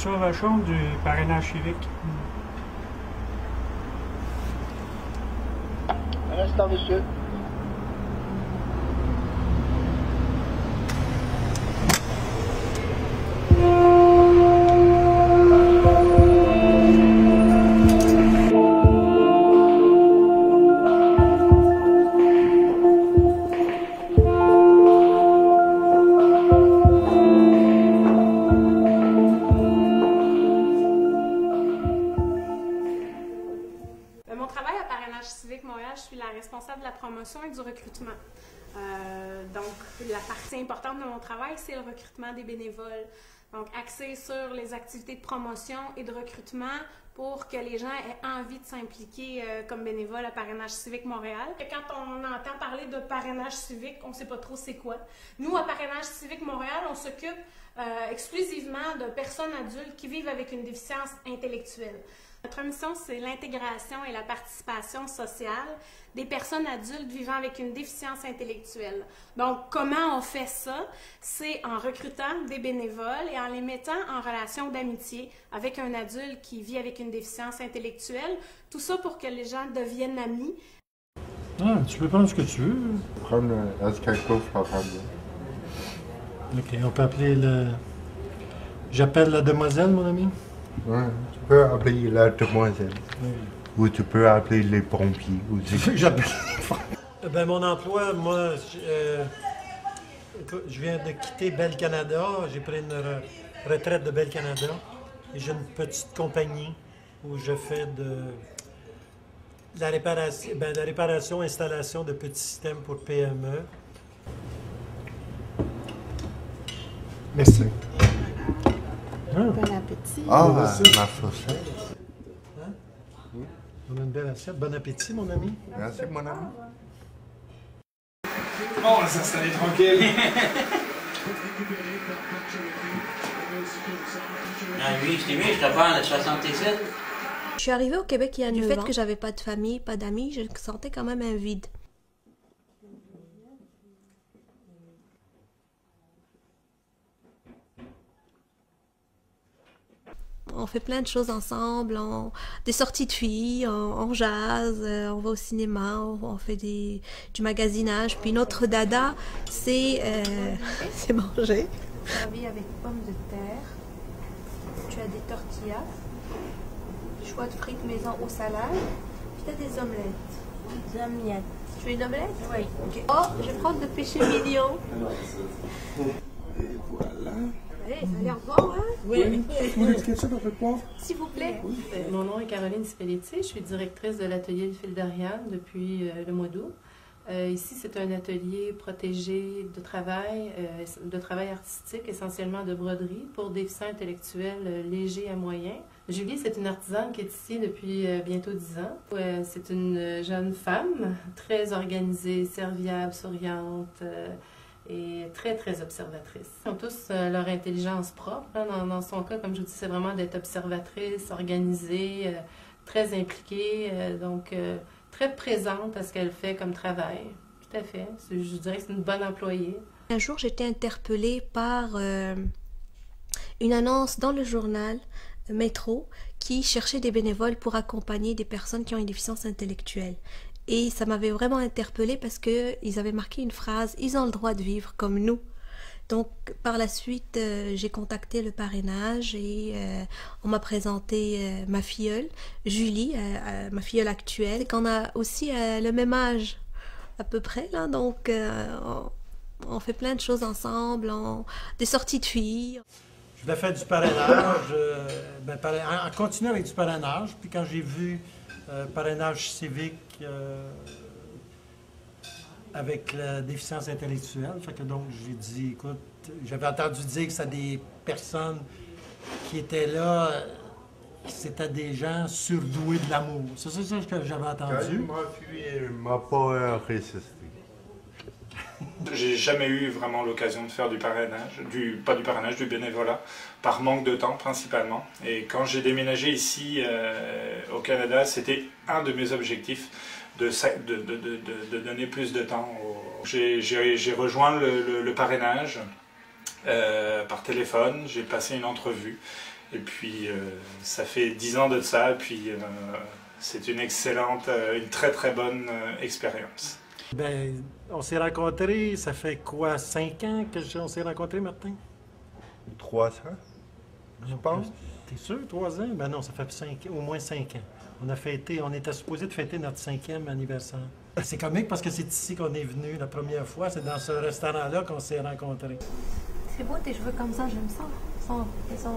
François Vachon du parrainage civique. Un instant, monsieur. Mon travail à Parrainage Civique Montréal, je suis la responsable de la promotion et du recrutement. Donc, la partie importante de mon travail, c'est le recrutement des bénévoles. Donc, axé sur les activités de promotion et de recrutement pour que les gens aient envie de s'impliquer comme bénévoles à Parrainage Civique Montréal. Et quand on entend parler de parrainage civique, on ne sait pas trop c'est quoi. Nous, à Parrainage Civique Montréal, on s'occupe exclusivement de personnes adultes qui vivent avec une déficience intellectuelle. Notre mission, c'est l'intégration et la participation sociale des personnes adultes vivant avec une déficience intellectuelle. Donc, comment on fait ça? C'est en recrutant des bénévoles et en les mettant en relation d'amitié avec un adulte qui vit avec une déficience intellectuelle. Tout ça pour que les gens deviennent amis. Ah, tu peux prendre ce que tu veux. Prendre quelque je comprends bien. Ok, on peut appeler le... J'appelle la demoiselle, mon ami? Ouais, tu peux appeler la demoiselle. Oui. Ou tu peux appeler les pompiers. J'appelle. Ben, mon emploi, moi, je viens de quitter Bell Canada. J'ai pris une retraite de Bell Canada. Et j'ai une petite compagnie où je fais de la réparation, installation de petits systèmes pour PME. Merci. Bon appétit. Ah, ma chaussette. Hein? On a une belle assiette. Bon appétit, mon ami. Merci, mon ami. Bon, on va s'installer tranquille. Ah oui, je t'ai mis, je te parle de 67. Je suis arrivée au Québec il y a 9 ans. Du fait que j'avais j'avais pas de famille, pas d'amis, je sentais quand même un vide. On fait plein de choses ensemble, des sorties de filles, on jase, on va au cinéma, on fait du magasinage. Puis notre dada, c'est manger. Servi avec pommes de terre. Tu as des tortillas, choix de frites maison aux salades. Puis tu as des omelettes. Des omelettes. Tu veux une omelette? Oui. Okay. Oh, je vais prendre le péché mignon. Et voilà. Hey, ça a l'air bon, hein? Oui. Ketchup avec poivre? S'il vous plaît. Oui. Mon nom est Caroline Spelletti, je suis directrice de l'atelier de fil d'Ariane depuis le mois d'août. Ici, c'est un atelier protégé de travail artistique, essentiellement de broderie, pour déficients intellectuels légers à moyens. Julie, c'est une artisane qui est ici depuis bientôt 10 ans. C'est une jeune femme, très organisée, serviable, souriante, et très, très observatrice. Ils ont tous leur intelligence propre. Hein. Dans son cas, comme je vous dis, c'est vraiment d'être observatrice, organisée, très impliquée, donc très présente à ce qu'elle fait comme travail. Tout à fait. Je dirais que c'est une bonne employée. Un jour, j'étais interpellée par une annonce dans le journal Métro qui cherchait des bénévoles pour accompagner des personnes qui ont une déficience intellectuelle. Et ça m'avait vraiment interpellée parce qu'ils avaient marqué une phrase « Ils ont le droit de vivre comme nous ». Donc, par la suite, j'ai contacté le parrainage et on m'a présenté ma filleule, Julie, ma filleule actuelle, qu'on a aussi le même âge à peu près, là. Donc, on fait plein de choses ensemble, des sorties de filles. Je voulais faire du parrainage, en continuant avec du parrainage, puis quand j'ai vu parrainage civique avec la déficience intellectuelle, fait que donc j'ai dit, écoute, j'avais entendu dire que c'était des personnes qui étaient là, c'était des gens surdoués de l'amour. C'est ça que j'avais entendu. Quand il m'a pas résisté. J'ai jamais eu vraiment l'occasion de faire du parrainage, pas du parrainage, du bénévolat, par manque de temps principalement. Et quand j'ai déménagé ici au Canada, c'était un de mes objectifs de donner plus de temps. J'ai rejoint le parrainage par téléphone, j'ai passé une entrevue Et puis ça fait 10 ans de ça, et puis c'est une excellente, une très très bonne expérience. Ben, on s'est rencontrés, ça fait quoi, 5 ans on s'est rencontrés, Martin? 3 ans, je pense. T'es sûr, 3 ans? Ben non, ça fait au moins 5 ans. On était supposé de fêter notre 5e anniversaire. C'est comique parce que c'est ici qu'on est venu la première fois, c'est dans ce restaurant-là qu'on s'est rencontrés. C'est beau tes cheveux comme ça, j'aime ça. Ils sont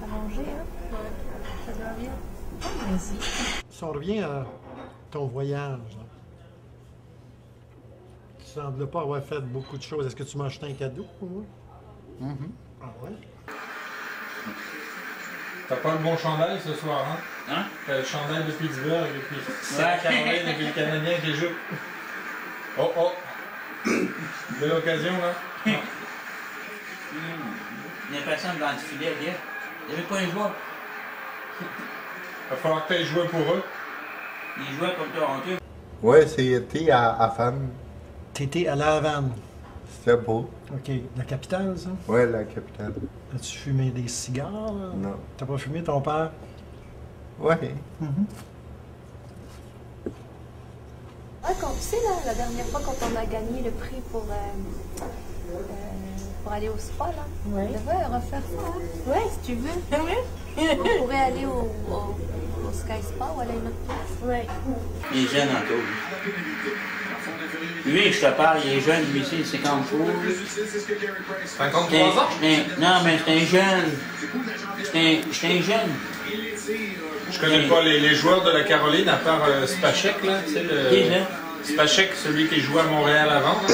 arrangés, hein? Ouais. Ça te va bien. Oh, merci. Si on revient à ton voyage, là, tu ne sembles pas avoir fait beaucoup de choses. Est-ce que tu m'as acheté un cadeau pour moi? Ah ouais? T'as pas le bon chandail ce soir, hein? Hein? T'as le chandail de Pittsburgh et puis Ouais. Caroline et puis le Canadien qui joue. Oh oh! Belle occasion là. Il y a personne dans le filet, regarde. Il n'y avait pas un joueur. Il va falloir que tu aies joué pour eux. Ils jouaient comme Toronto. Ouais, c'était à Havane. T'étais à La Havane. C'était beau. OK. La capitale, ça? Ouais, la capitale. As-tu fumé des cigares? Là? Non. T'as pas fumé ton père? Ouais. Ouais, quand tu sais, là, la dernière fois quand on a gagné le prix pour aller au spa, là, on devrait refaire ça. Hein? Ouais, si tu veux. On pourrait aller au Sky Spa ou aller à une autre place. Ouais. Il est jeune encore. Lui, je te parle, il est jeune, lui ici, c'est comme fou. 53 ans? Non, mais c'est un jeune. C'est un jeune. Je connais pas les joueurs de la Caroline à part Spacek, là. Tu sais, le... Spacek, celui qui jouait à Montréal avant. Là.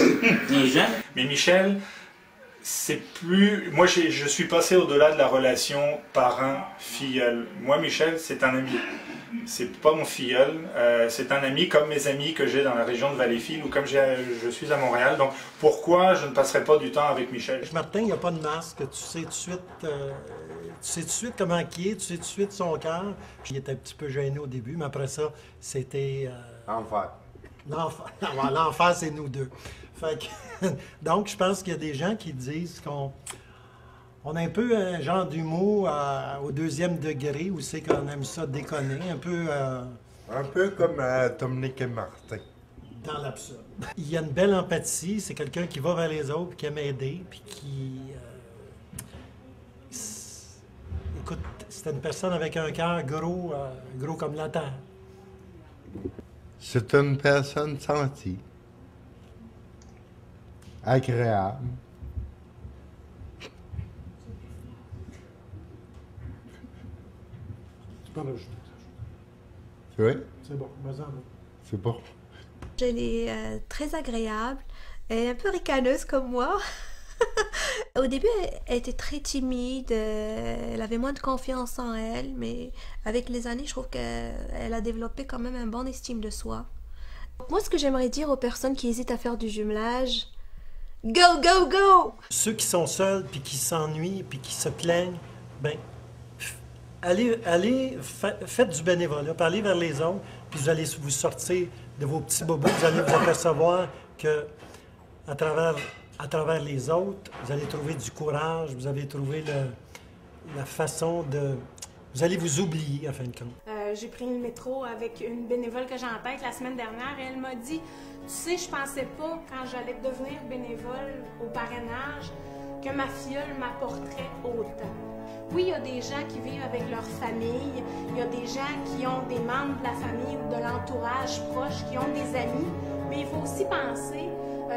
Il est jeune. Mais Michel, c'est plus... Moi, je suis passé au-delà de la relation parrain-filleul. Moi, Michel, c'est un ami. C'est pas mon filleul, c'est un ami comme mes amis que j'ai dans la région de Valleyfield ou comme je suis à Montréal. Donc, pourquoi je ne passerai pas du temps avec Michel? Martin, il n'y a pas de masque. Tu sais tout de suite comment il est, tu sais tout de suite son cœur. Il était un petit peu gêné au début, mais après ça, c'était... Enfer. L'enfer, c'est nous deux. Fait que, donc, je pense qu'il y a des gens qui disent qu'on a un peu un genre d'humour au 2e degré, où c'est qu'on aime ça déconner, un peu... Un peu comme Dominique et Martin. Dans l'absurde. Il y a une belle empathie, c'est quelqu'un qui va vers les autres, qui aime aider, puis qui... écoute, c'était une personne avec un cœur gros comme la terre. C'est une personne sentie. Agréable. Tu peux rajouter. Oui, C'est bon, vas-y. c'est bon. Elle est très agréable, elle est un peu ricaneuse comme moi. Au début, elle était très timide, elle avait moins de confiance en elle, mais avec les années, je trouve qu'elle a développé quand même un bon estime de soi. Moi, ce que j'aimerais dire aux personnes qui hésitent à faire du jumelage, go, go, go! Ceux qui sont seuls, puis qui s'ennuient, puis qui se plaignent, ben, faites du bénévolat, puis allez vers les autres, puis vous allez vous sortir de vos petits bobos, vous allez vous apercevoir que à travers les autres, vous allez trouver du courage, vous allez trouver la façon de... Vous allez vous oublier, en fin de compte. J'ai pris le métro avec une bénévole que j'ai en tête la semaine dernière et elle m'a dit « Tu sais, je pensais pas, quand j'allais devenir bénévole au parrainage, que ma filleule m'apporterait autant. » Oui, il y a des gens qui vivent avec leur famille, il y a des gens qui ont des membres de la famille ou de l'entourage proche, qui ont des amis, mais il faut aussi penser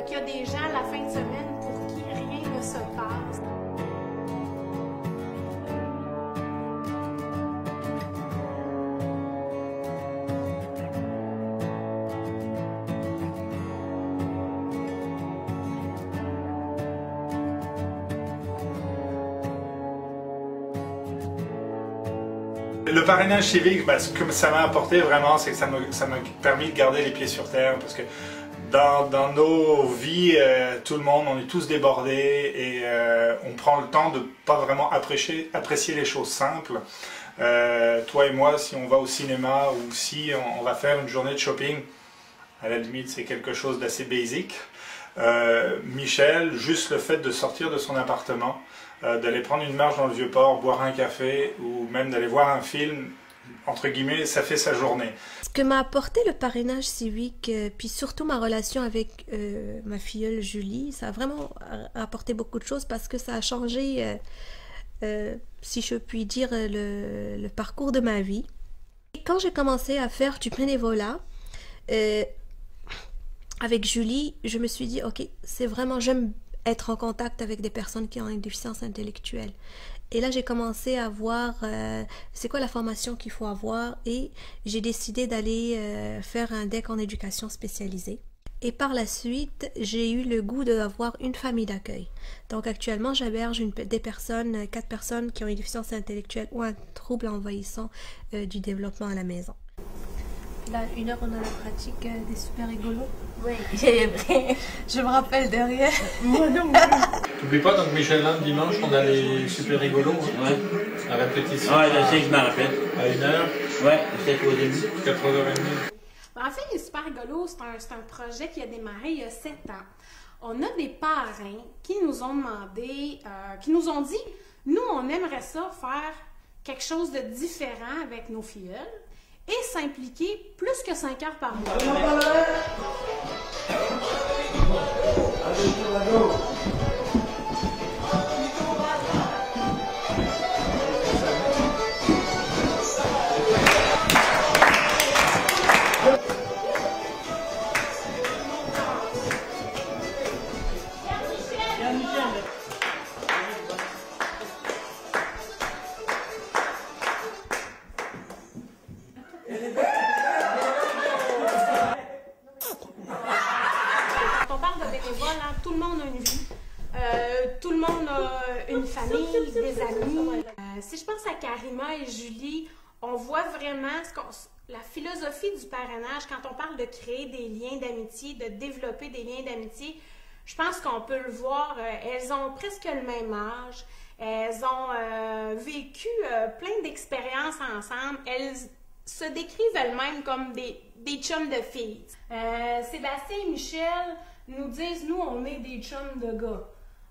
qu'il y a des gens la fin de semaine pour qui rien ne se passe. Le parrainage civique, ce que ça m'a apporté vraiment, c'est que ça m'a permis de garder les pieds sur terre, parce que dans nos vies, tout le monde, on est tous débordés et on prend le temps de pas vraiment apprécier les choses simples. Toi et moi, si on va au cinéma ou si on va faire une journée de shopping, à la limite c'est quelque chose d'assez basique. Michel, juste le fait de sortir de son appartement, d'aller prendre une marche dans le Vieux-Port, boire un café ou même d'aller voir un film, entre guillemets, ça fait sa journée. Ce que m'a apporté le parrainage civique, puis surtout ma relation avec ma filleule Julie, ça a vraiment apporté beaucoup de choses parce que ça a changé, si je puis dire, le parcours de ma vie. Et quand j'ai commencé à faire du bénévolat, avec Julie, je me suis dit, ok, c'est vraiment, j'aime être en contact avec des personnes qui ont une déficience intellectuelle. Et là, j'ai commencé à voir c'est quoi la formation qu'il faut avoir et j'ai décidé d'aller faire un DEC en éducation spécialisée. Et par la suite, j'ai eu le goût d'avoir une famille d'accueil. Donc actuellement, j'héberge 4 personnes qui ont une déficience intellectuelle ou un trouble envahissant du développement à la maison. Là, 1 heure, on a la pratique des super rigolos. Oui, je me rappelle derrière. Moi non. T'oublies pas, donc Michelin, dimanche, on a les super rigolos. Hein? Ouais. La répétition. Ah, je sais que je m'en rappelle. À 1 heure. Ouais, c'était au début. 4h30. En fait, les Super Rigolos, c'est un projet qui a démarré il y a 7 ans. On a des parrains qui nous ont demandé, qui nous ont dit, nous, on aimerait ça faire quelque chose de différent avec nos filleuls et s'impliquer plus que 5 heures par mois. Tout le monde a une vie, tout le monde a une famille, des amis. Si je pense à Karima et Julie, on voit vraiment la philosophie du parrainage quand on parle de créer des liens d'amitié, de développer des liens d'amitié. Je pense qu'on peut le voir, elles ont presque le même âge, elles ont vécu plein d'expériences ensemble, elles se décrivent elles-mêmes comme des chums de filles. Sébastien et Michel nous disent, nous, on est des chums de gars.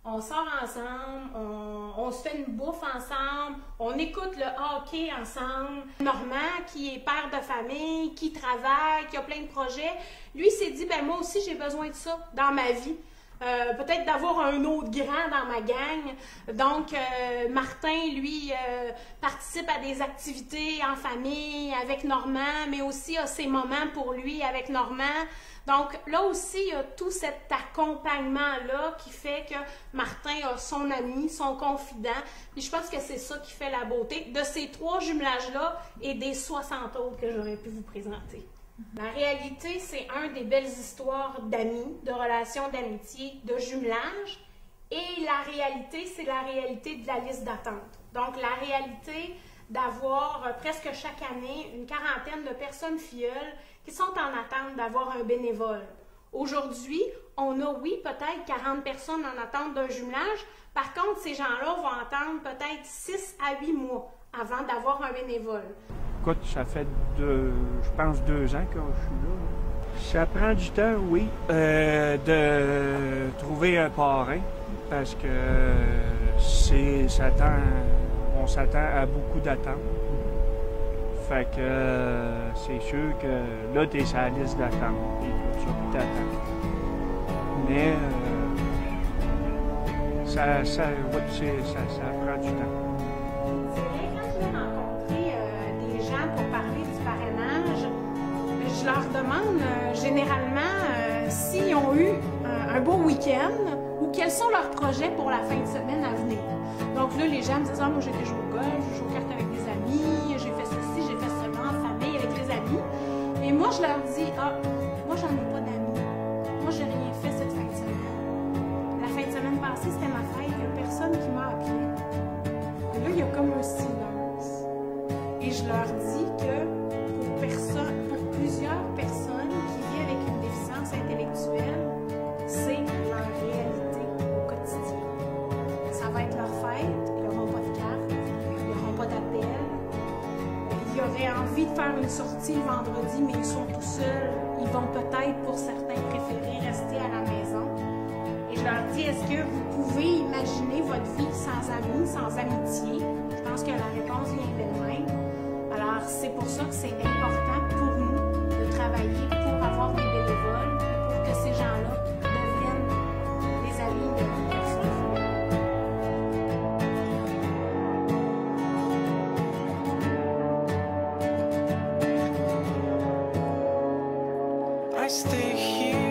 On sort ensemble, on se fait une bouffe ensemble, on écoute le hockey ensemble. Normand, qui est père de famille, qui travaille, qui a plein de projets, lui s'est dit, ben moi aussi, j'ai besoin de ça dans ma vie. Peut-être d'avoir un autre grand dans ma gang. Donc, Martin, lui, participe à des activités en famille avec Normand, mais aussi a ses moments pour lui avec Normand. Donc, là aussi, il y a tout cet accompagnement-là qui fait que Martin a son ami, son confident. Puis je pense que c'est ça qui fait la beauté de ces 3 jumelages-là et des 60 autres que j'aurais pu vous présenter. La réalité, c'est une des belles histoires d'amis, de relations d'amitié, de jumelage. Et la réalité, c'est la réalité de la liste d'attente. Donc, la réalité d'avoir presque chaque année une quarantaine de personnes filleules qui sont en attente d'avoir un bénévole. Aujourd'hui, on a, oui, peut-être 40 personnes en attente d'un jumelage. Par contre, ces gens-là vont attendre peut-être 6 à 8 mois avant d'avoir un bénévole. Écoute, ça fait, je pense, 2 ans que je suis là. Ça prend du temps, oui, de trouver un parrain parce que on s'attend à beaucoup d'attentes. Fait que c'est sûr que là, tu es sur la liste d'attente et tout ça, puis t'attends. Mais ça prend du temps. C'est vrai, quand je vais rencontrer des gens pour parler du parrainage, je leur demande généralement s'ils ont eu un beau week-end ou quels sont leurs projets pour la fin de semaine à venir. Donc là, les gens me disent « Ah, moi j'ai joué au golf, je joue aux cartes avec des amis, j'ai fait ceci, j'ai fait cela en famille avec les amis. » Et moi, je leur dis « Ah, moi j'en ai pas d'amis. Moi, j'ai rien fait cette fin de semaine. La fin de semaine passée, c'était ma fête, il n'y a personne qui m'a appelé. » Et là, il y a comme un silence. Et je leur dis que pour plusieurs personnes qui vivent avec une déficience intellectuelle, c'est leur réalité au quotidien. Ça va être leur fête, ils n'auront pas de carte, ils n'auront pas d'appel. Ils auraient envie de faire une sortie le vendredi, mais ils sont tout seuls. Ils vont peut-être, pour certains, préférer rester à la maison. Et je leur dis, est-ce que vous pouvez imaginer imaginez votre vie sans amis, sans amitié? Je pense que la réponse vient d'elle-même. Alors, c'est pour ça que c'est important pour nous de travailler pour avoir des bénévoles, pour que ces gens-là deviennent des amis de nos personnes. I stay here.